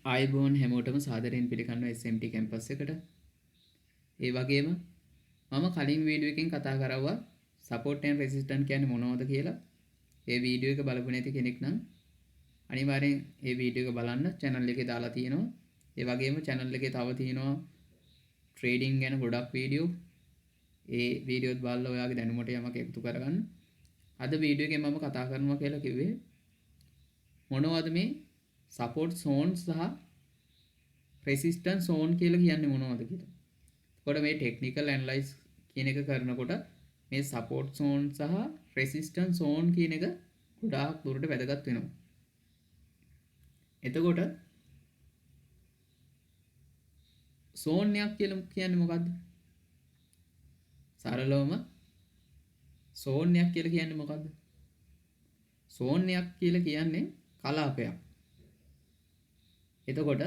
ආයිබෝන් හැමෝටම සාදරයෙන් පිළිගන්නවා SMT කැම්පස් එකට. ඒ වගේම මම කලින් වීඩියෝ එකකින් කතා කරවුවා සපෝට් ඇන්ඩ් රෙසිස්ටන්ට් කියන්නේ මොනවද කියලා. ඒ වීඩියෝ එක බලපු නැති කෙනෙක් නම් අනිවාර්යෙන් ඒ වීඩියෝ එක බලන්න. channel එකේ දාලා තියෙනවා. ඒ වගේම channel එකේ තව තියෙනවා ට්‍රේඩින් ගැන ගොඩක් වීඩියෝ. ඒ වීඩියෝත් බලලා ඔයාගේ දැනුමට යමක් එකතු කරගන්න. අද වීඩියෝ එකේ මම කතා කරනවා කියලා කිව්වේ මොනවද මේ සපෝට් සෝන් සහ රෙසිස්ටන්ස් සෝන් කියලා කියන්නේ මොනවද කියලා. එතකොට මේ ටෙක්නිකල් ඇනලයිස් කියන එක කරනකොට මේ සපෝට් සෝන් සහ රෙසිස්ටන්ස් සෝන් කියන එක ගොඩාක් දුරට වැදගත් වෙනවා. එතකොට සෝන් එකක් කියලා කියන්නේ මොකද්ද? සරලවම සෝන් එකක් කියලා කියන්නේ මොකද්ද? සෝන් එකක් කියලා කියන්නේ කලාපයක්. එතකොට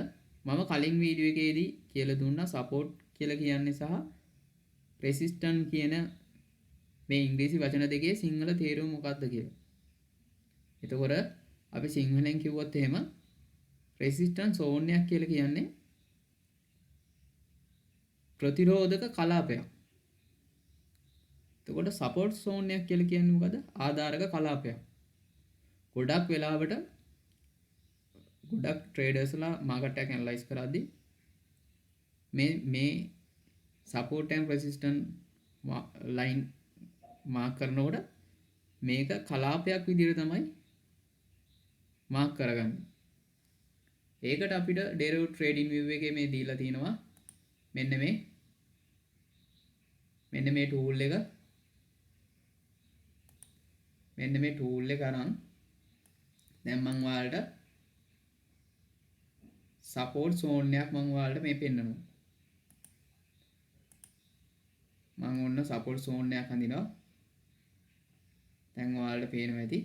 මම කලින් වීඩියෝ එකේදී කියලා දුන්නා සපෝට් කියලා කියන්නේ සහ රෙසිස්ටන්ට් කියන මේ ඉංග්‍රීසි වචන දෙකේ සිංහල තේරුම මොකක්ද කියලා. එතකොට අපි සිංහලෙන් කිව්වොත් එහෙම රෙසිස්ටන්ට් සෝන් එකක් කියලා කියන්නේ ප්‍රතිරෝධක කලාපයක්. එතකොට සපෝට් සෝන් එකක් කියලා කියන්නේ මොකද? ආධාරක කලාපයක්. ගොඩක් වෙලාවට ගොඩක් ට්‍රේඩර්ස්ලා මාකට් එක ඇනලයිස් කරද්දී මේ support and resistant line mark කරනකොට මේක කලාපයක් විදිහට තමයි මාක් කරගන්නේ. ඒකට අපිට ඩෙරිවේටිව් ට්‍රේඩින් view එකේ මේ දීලා තිනවා මෙන්න මේ ටූල් එක අරන් දැන් මම ඔයාලට සපෝට් සෝන් එකක් මම ඔයාලට මේ පෙන්නනවා. මම ඔන්න සපෝට් සෝන් එකක් හඳිනවා. දැන් ඔයාලට පේනවා ඇති.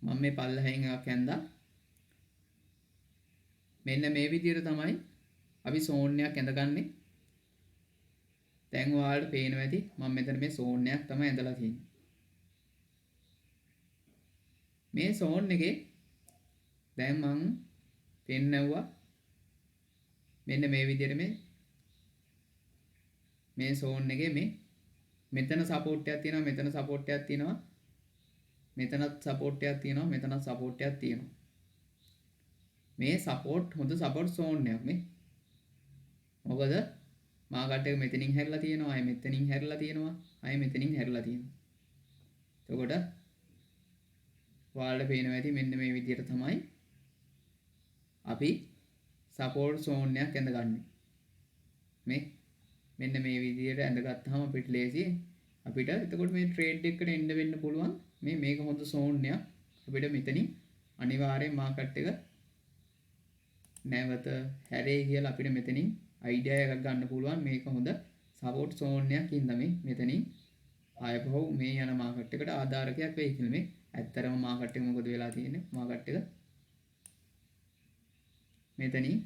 මම මේ පල්ලෙහෙන් එකක් ඇඳලා මෙන්න මේ විදිහට තමයි අපි සෝන් එකක් ඇඳගන්නේ. දැන් ඔයාලට පේනවා ඇති මම මෙතන මේ සෝන් එකක් තමයි ඇඳලා තියෙන්නේ. මේ සෝන් එකේ දැන් මම පෙන්නවුවා මෙන්න මේ විදිහට මේ සෝන් එකේ මෙතන සපෝට් එකක් තියෙනවා, මෙතන සපෝට් එකක් තියෙනවා, මෙතනත් සපෝට් එකක් තියෙනවා, මෙතනත් සපෝට් එකක් තියෙනවා. මේ සපෝට් හොඳ සපෝට් සෝන් එකක් මේ. මොකද මාකට් එක මෙතනින් හැරිලා තියෙනවා, අය මෙතනින් හැරිලා තියෙනවා, අය මෙතනින් හැරිලා තියෙනවා. එතකොට ඔයාලට පේනවා ඇති මෙන්න මේ විදිහට තමයි අපි සපෝට් සෝන් එකක් ඇඳගන්නේ. මෙන්න මේ විදිහට ඇඳගත්තාම අපිට ලේසි. අපිට එතකොට මේ ට්‍රේඩ් එකකට එන්න වෙන්න පුළුවන්. මේක හොඳ සෝන් එකක්. අපිට මෙතනින් අනිවාර්යෙන් මාකට් එක නැවත හැරෙයි කියලා අපිට මෙතනින් අයිඩියා එකක් ගන්න පුළුවන්. මේක හොඳ සපෝට් සෝන් එකක් ඉඳන් මෙතනින් ආයපහුව මේ යන මාකට් එකට ආධාරකයක් වෙයි කියලා මේ ඇත්තරම මාකට් එක මොකද වෙලා තියෙන්නේ? මාකට් එක මෙතනින්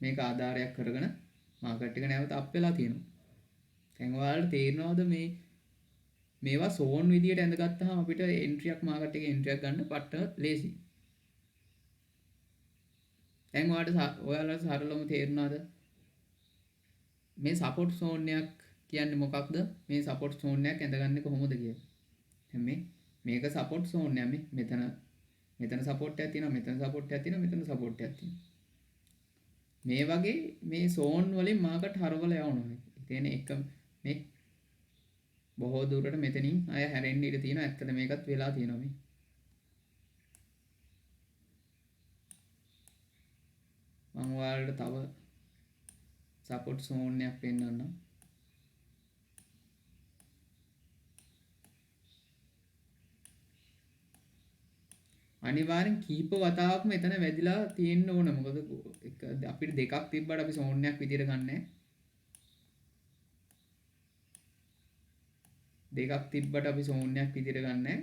මේක ආධාරයක් කරගෙන මාකට් එක නැවත අප් වෙලා තියෙනවා. දැන් ඔයාලට තේරෙනවද මේවා සෝන් විදියට ඇඳගත්තාම අපිට එන්ට්‍රියක් මාකට් එකේ එන්ට්‍රියක් ගන්න පට්ට ලේසි. දැන් ඔයාලට සරලවම තේරුණාද? මේ සපෝට් සෝන් එකක් කියන්නේ මොකක්ද? මේ සපෝට් සෝන් එකක් ඇඳගන්නේ කොහොමද කියලා. දැන් මේක සපෝට් සෝන් එකක් මෙතන සපෝට් එකක් තියෙනවා, මෙතන සපෝට් එකක් තියෙනවා, මෙතන සපෝට් එකක් තියෙනවා. මේ වගේ මේ සෝන් වලින් මාකට් හරවලා යවනවා. ඒ කියන්නේ එක මේ බොහෝ දුරට මෙතනින් අය හැරෙන්න ඉඩ තියෙනවා. ඇත්තට මේකත් වෙලා තියෙනවා මේ. මම ඔයාලට තව සපෝට් සෝන් එකක් පෙන්නන්නම්. අනිවාර්යෙන් කීප වතාවක්ම එතන වැදිලා තියෙන්න ඕන. මොකද අපිට දෙකක් තිබ්බට අපි සෝන් එකක් විදියට ගන්නෑ. දෙකක් තිබ්බට අපි සෝන් එකක් විදියට ගන්නෑ.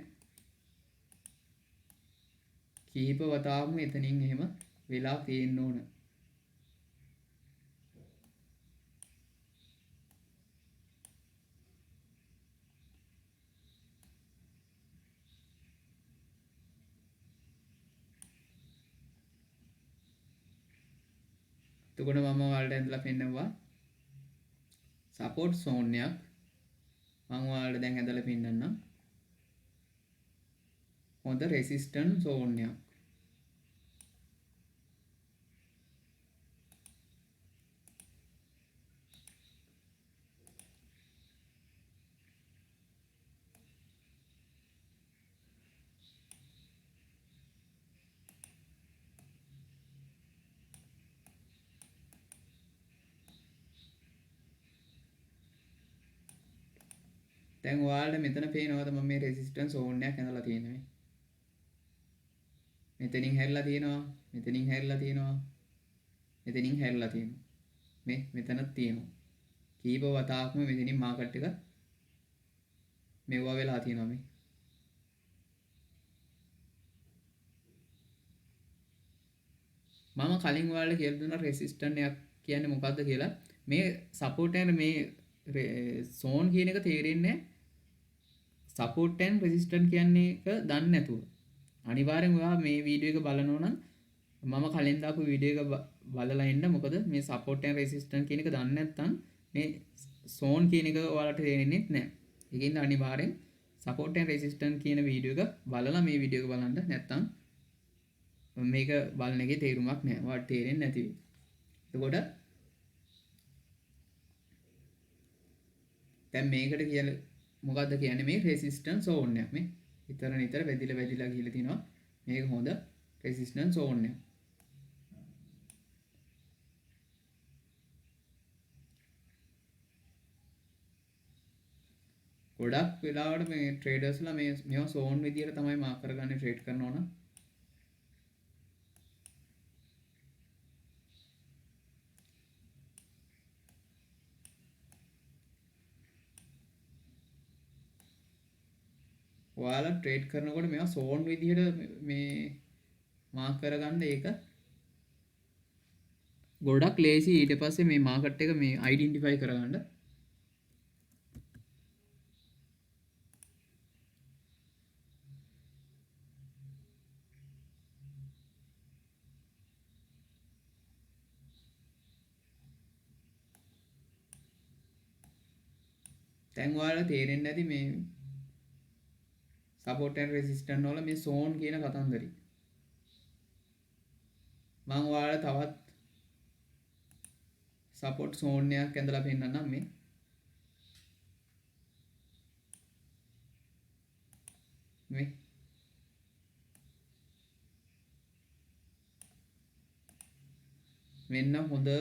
කීප වතාවක්ම එතනින් එහෙම වෙලා තියෙන්න ඕන. එතකොට මම ඔයාලට ඇඳලා පෙන්නනවා සපෝට් සෝන් එකක්. මම ඔයාලට දැන් ඇඳලා පෙන්නන්නම්. හොඳ රෙසිස්ටන්ට් සෝන් එකක්. දැන් ඔයාලට මෙතන පේනවද මම මේ රෙසිස්ටන්ට් සෝන් එකක් ඇඳලා තියෙනවා. මෙතනින් හැරිලා තියෙනවා, මෙතනින් හැරිලා තියෙනවා, මෙතනින් හැරිලා තියෙනවා. මේ මෙතනත් තියෙනවා. කීප වතාවක්ම මෙතනින් මාකට් එක මෙවුවා වෙලා තියෙනවා මේ. මම කලින් ඔයාලට කියලා දුන්නා රෙසිස්ටන්ට් එකක් කියන්නේ මොකක්ද කියලා. මේ සපෝට් එක මේ සෝන් කියන එක තේරෙන්නේ සපෝට් ඇන්ඩ් රෙසිස්ටන්ට් කියන්නේ එක දන්නේ නැතුව. අනිවාර්යෙන් ඔයා මේ වීඩියෝ එක බලනවා නම් මම කලින් දාපු වීඩියෝ එක බලලා ඉන්න. මොකද මේ සපෝට් ඇන්ඩ් රෙසිස්ටන්ට් කියන එක දන්නේ නැත්නම් මේ සෝන් කියන එක ඔයාලට තේරෙන්නේ නැහැ. ඒකින්ද අනිවාර්යෙන් සපෝට් ඇන්ඩ් රෙසිස්ටන්ට් කියන වීඩියෝ එක බලලා මේ වීඩියෝ එක බලන්න. නැත්නම් මේක බලන එකේ තේරුමක් නැහැ. ඔයාලට තේරෙන්නේ නැති වෙයි. එතකොට දැන් මේකට කියලා මොකද්ද කියන්නේ මේ රෙසිස්ටන්ට් සෝන් එක. මේ නිතර වැදිලා ගිහලා තිනවා. මේක හොඳ රෙසිස්ටන්ට් සෝන් එක. ගොඩක් වෙලාවට මේ ට්‍රේඩර්ස්ලා මේවා සෝන් විදියට තමයි මාක් කරගන්නේ ට්‍රේඩ් කරනවා නම්. ඔයාලා ට්‍රේඩ් කරනකොට මේවා සෝන් විදිහට මේ මාක් කරගන්න ඒක ගොඩක් ලේසි. ඊට පස්සේ මේ මාකට් එක මේ අයිඩෙන්ටිෆයි කරගන්න. දැන් ඔයාලා තේරෙන්නේ නැති මේ සපෝට් ඇන්ඩ් රෙසිස්ටන්ට් වල මේ සෝන් කියන කතන්දරي. මම ඔයාලට තවත් සපෝට් සෝන් එකක් ඇඳලා පෙන්නන්නම් මේ. මේ මෙන්න හොඳ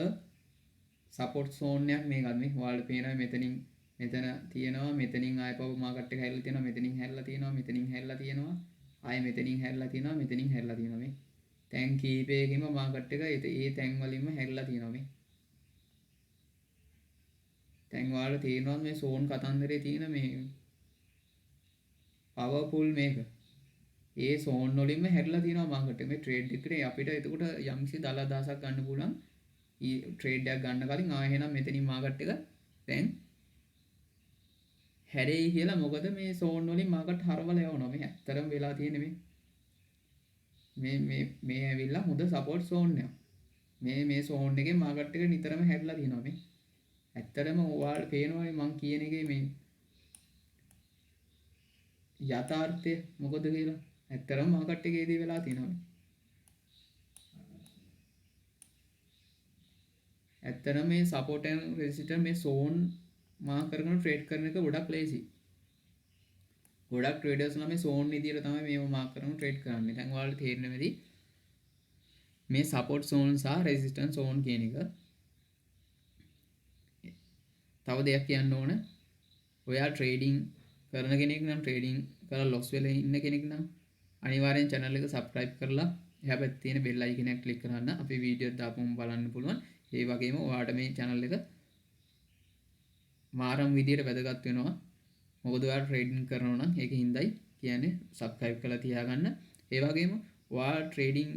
සපෝට් සෝන් එකක් මේකත් මේ. ඔයාලට පේනවා මෙතනින් මෙතන තියෙනවා, මෙතනින් ආයෙ පව මාකට් එක හැරිලා තියෙනවා, මෙතනින් හැරිලා තියෙනවා, මෙතනින් හැරිලා තියෙනවා, ආයෙ මෙතනින් හැරිලා තියෙනවා, මෙතනින් හැරිලා තියෙනවා මේ. තැන් කීපයකින්ම මාකට් එක ඒ තැන් වලින්ම හැරිලා තියෙනවා මේ. දැන් ඔයාලට තේරෙනවා මේ සෝන් කතන්දරේ තියෙන මේ පවර්ෆුල් මේක. ඒ සෝන් වලින්ම හැරිලා තියෙනවා මාකට් එක. මේ ට්‍රේඩ් එකට අපිට එතකොට යම්කිසි දල අදහසක් ගන්න පුළුවන්. ඊ ට්‍රේඩ් එකක් ගන්න කලින් එහෙනම් මෙතනින් මාකට් එක දැන් හැරෙයි කියලා. මොකද මේ සෝන් වලින් මාකට් හරවලා යවනවා. මේ ඇත්තරම වෙලා තියෙන මේ ඇවිල්ලා හොඳ සපෝට් සෝන් එක. මේ සෝන් එකේ මාකට් එක නිතරම හැරිලා තියෙනවා මේ. ඇත්තරම ඔයාලට පේනවා මම කියන එකේ මේ යථාර්ථය මොකද කියලා. ඇත්තරම මාකට් එකේදී වෙලා තියෙනවා. ඇත්තරම මේ සපෝට් ඇන්ඩ් රෙසිස්ටන්ට් මේ සෝන් මාක් කරගෙන ට්‍රේඩ් කරන එක ගොඩක් ලේසි. ගොඩක් ට්‍රේඩර්ස්ලා මේ සෝන් විදියට තමයි මේව මාක් කරගෙන ට්‍රේඩ් කරන්නේ. දැන් ඔයාලට තේරෙනවද මේ සපෝට් සෝන් සහ රෙසිස්ටන්ට් සෝන් කියන එක. තව දෙයක් කියන්න ඕන. ඔයා ට්‍රේඩින් කරන කෙනෙක් නම්, ට්‍රේඩින් කරලා ලොස් වෙලා ඉන්න කෙනෙක් නම් අනිවාර්යෙන් channel එක subscribe කරලා එහා පැත්තේ තියෙන bell icon එක click කරන්න. අපි වීඩියෝ දාපුවම බලන්න පුළුවන්. ඒ වගේම ඔයාලට මේ channel එක මාරම් විදියට වැදගත් වෙනවා. මොකද ඔයා ට්‍රේඩින් කරනවා නම් ඒක හින්දායි කියන්නේ subscribe කරලා තියාගන්න. ඒ වගේම ඔයා ට්‍රේඩින්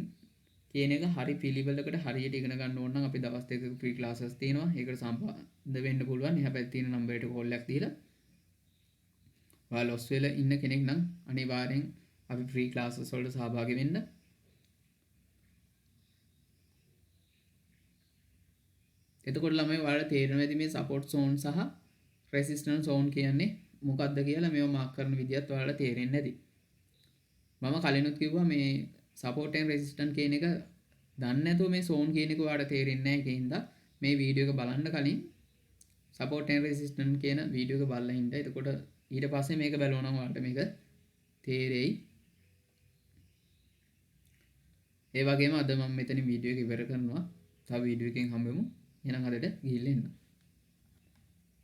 කියන එක හරි පිළිවෙලකට හරියට ඉගෙන ගන්න ඕන නම් අපි දවස් දෙකක free classes තියෙනවා. ඒකට සම්බන්ධ වෙන්න පුළුවන්. එහා පැත්තේ තියෙන number එකට call එකක් දීලා. ඔයා loss වෙලා ඉන්න කෙනෙක් නම් අනිවාර්යෙන් අපි free classes වලට සහභාගී වෙන්න. එතකොට ළමයි ඔයාලට තේරෙනවා ඇති මේ සපෝට් සෝන් සහ රෙසිස්ටන්ස් සෝන් කියන්නේ මොකක්ද කියලා මේව මාක් කරන විදිහත් ඔයාලට තේරෙන්නේ නැති. මම කලිනුත් කිව්වා මේ සපෝට් ඇන්ඩ් රෙසිස්ටන්ට් කියන එක දන්නේ නැතුව මේ සෝන් කියන එක ඔයාලට තේරෙන්නේ නැහැ ඒකින්ද මේ වීඩියෝ එක බලන්න කලින් සපෝට් ඇන්ඩ් රෙසිස්ටන්ට් කියන වීඩියෝ එක බලලා ඉන්න. එතකොට ඊට පස්සේ මේක බලවනම් ඔයාලට මේක තේරෙයි. ඒ වගේම අද මම මෙතන වීඩියෝ එක ඉවර කරනවා. තව වීඩියෝ එකකින් හම්බෙමු. එහෙනම් අදට ගිහිල්ලා එන්න.